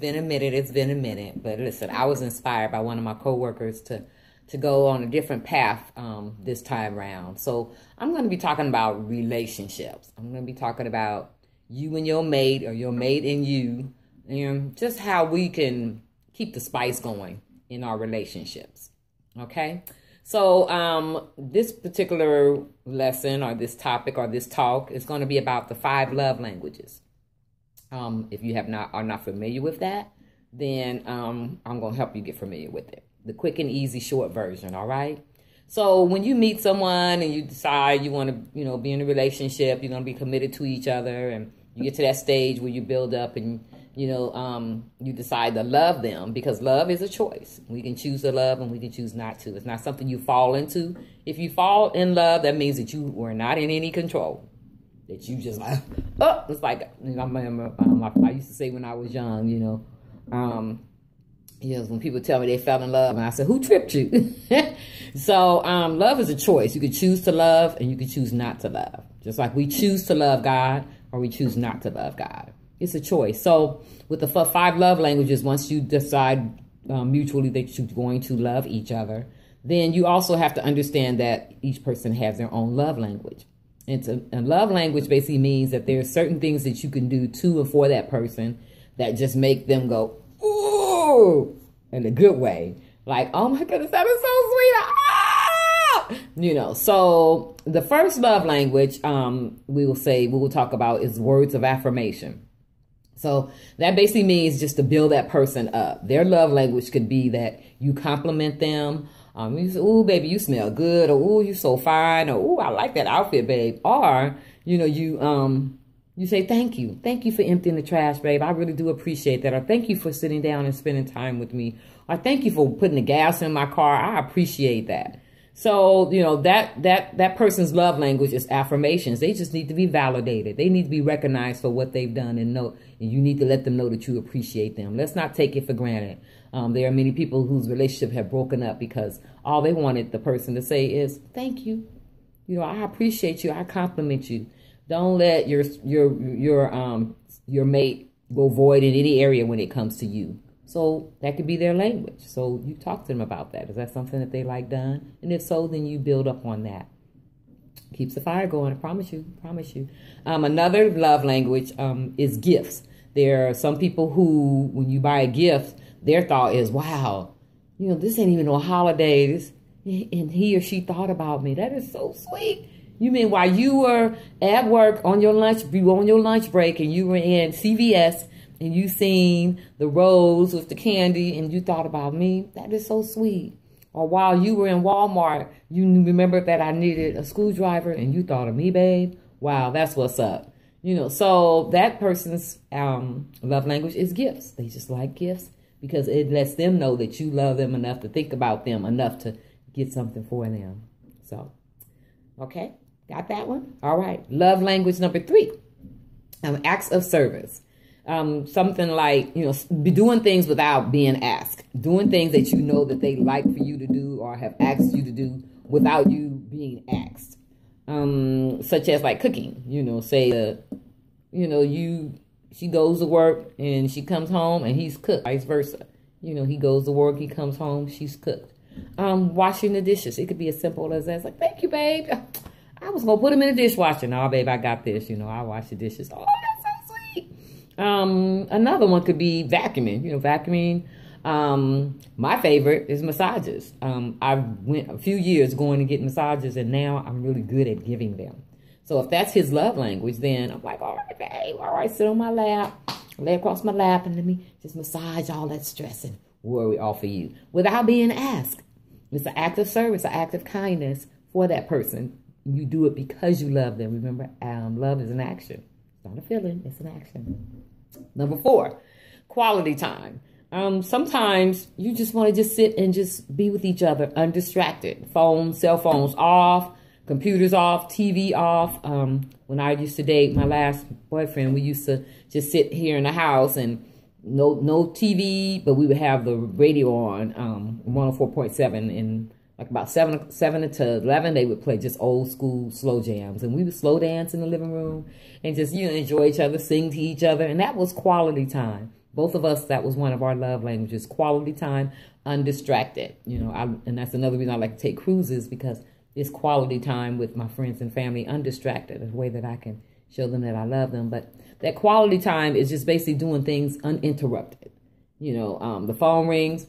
been a minute. It's been a minute. But listen, I was inspired by one of my coworkers to go on a different path this time around. So I'm going to be talking about relationships. I'm going to be talking about you and your mate, or your mate and you, and just how we can keep the spice going in our relationships. Okay? So this particular lesson, or this topic, or this talk is going to be about the 5 love languages. If you are not familiar with that, then I'm going to help you get familiar with it. The quick and easy short version, all right? So when you meet someone and you decide you want to, be in a relationship, you're going to be committed to each other, and you get to that stage where you build up and, you decide to love them, because love is a choice. We can choose to love and we can choose not to. It's not something you fall into. If you fall in love, that means that you were not in any control. That you just like, oh, it's like, I remember, I used to say when I was young, when people tell me they fell in love, and I said, who tripped you? So love is a choice. You can choose to love and you can choose not to love. Just like we choose to love God or we choose not to love God. It's a choice. So with the 5 love languages, once you decide mutually that you're going to love each other, then you also have to understand that each person has their own love language. And love language basically means that there are certain things that you can do to and for that person that just make them go, ooh, in a good way. Like, oh my goodness, that is so sweet. Ah! So the first love language we will talk about is words of affirmation. So that basically means just to build that person up. Their love language could be that you compliment them. You say, ooh, baby, you smell good. Or, ooh, you so fine. Or, ooh, I like that outfit, babe. Or, you say, thank you. Thank you for emptying the trash, babe. I really do appreciate that. Or thank you for sitting down and spending time with me. Or thank you for putting the gas in my car. I appreciate that. So, that person's love language is affirmations. They just need to be validated. They need to be recognized for what they've done, and you need to let them know that you appreciate them. Let's not take it for granted. There are many people whose relationship have broken up because all they wanted the person to say is, thank you. I appreciate you. I compliment you. Don't let your mate go void in any area when it comes to you. So that could be their language. So you talk to them about that. Is that something that they like done? And if so, then you build up on that. Keeps the fire going. I promise you. Another love language is gifts. There are some people who, when you buy a gift, their thought is, wow, this ain't even no holiday. And he or she thought about me. That is so sweet. You mean while you were at work on your lunch break, and you were in CVS and you seen the rose with the candy and you thought about me? That is so sweet. Or while you were in Walmart, you remembered that I needed a screwdriver and you thought of me, babe. Wow, that's what's up. So that person's love language is gifts. They just like gifts because it lets them know that you love them enough to think about them enough to get something for them. So, okay, got that one? All right. Love language number 3, acts of service. Something like, be doing things without being asked. Doing things that that they like for you to do or have asked you to do without you being asked. Such as like cooking, she goes to work and she comes home and he's cooked, vice versa. He goes to work, he comes home, she's cooked. Washing the dishes. It could be as simple as that. It's like, thank you, babe. I was going to put them in the dishwasher. No, babe, I got this. I wash the dishes. Oh, that's so sweet. Another one could be vacuuming. Vacuuming. My favorite is massages. I went a few years going to get massages, and now I'm really good at giving them. So if that's his love language, then I'm like, all right, babe, all right, sit on my lap, lay across my lap, and let me just massage all that stress and worry off of you without being asked. It's an act of service, an act of kindness for that person. You do it because you love them. Remember, love is an action. It's not a feeling, it's an action. Number 4, quality time. Sometimes you just want to just sit and just be with each other, undistracted. Phones, cell phones off, computers off, TV off. When I used to date my last boyfriend, we used to just sit here in the house and no TV, but we would have the radio on 104.7, and like about 7 to 11, they would play just old school slow jams, and we would slow dance in the living room and just enjoy each other, sing to each other, and that was quality time. Both of us, that was one of our love languages, quality time, undistracted. You know, and that's another reason I like to take cruises, because it's quality time with my friends and family, undistracted, a way that I can show them that I love them. But that quality time is just basically doing things uninterrupted. You know, the phone rings,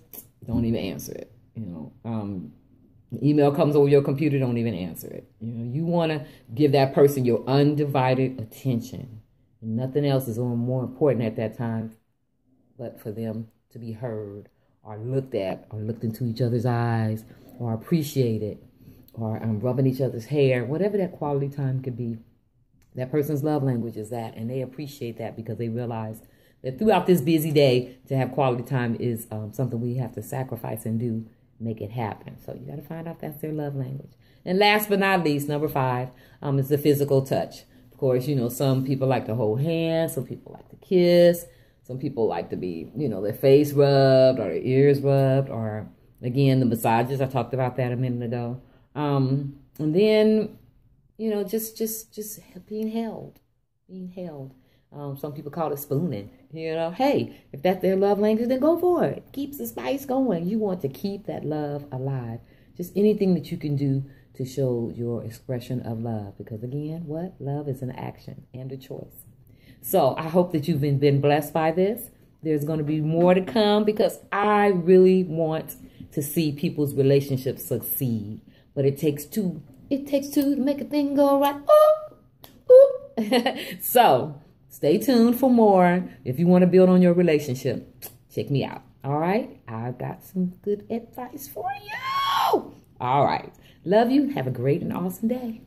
don't even answer it. You know, the email comes over your computer, don't even answer it. You know, you want to give that person your undivided attention. And nothing else is more important at that time but for them to be heard or looked at or looked into each other's eyes or appreciated or rubbing each other's hair, whatever that quality time could be. That person's love language is that, and they appreciate that because they realize that throughout this busy day, to have quality time is something we have to sacrifice and do, make it happen. So you got to find out if that's their love language. And last but not least, number 5 is the physical touch. Of course, you know, some people like to hold hands, some people like to kiss, some people like to be, you know, their face rubbed or their ears rubbed, or again, the massages. I talked about that a minute ago. And then, you know, just being held. Some people call it spooning. You know, hey, if that's their love language, then go for it. Keeps the spice going. You want to keep that love alive. Just anything that you can do to show your expression of love. Because again, what? Love is an action and a choice. So I hope that you've been blessed by this. There's going to be more to come, because I really want to see people's relationships succeed. But it takes two. It takes two to make a thing go right. Ooh, ooh. So stay tuned for more. If you want to build on your relationship, check me out. All right? I've got some good advice for you. All right. Love you. Have a great and awesome day.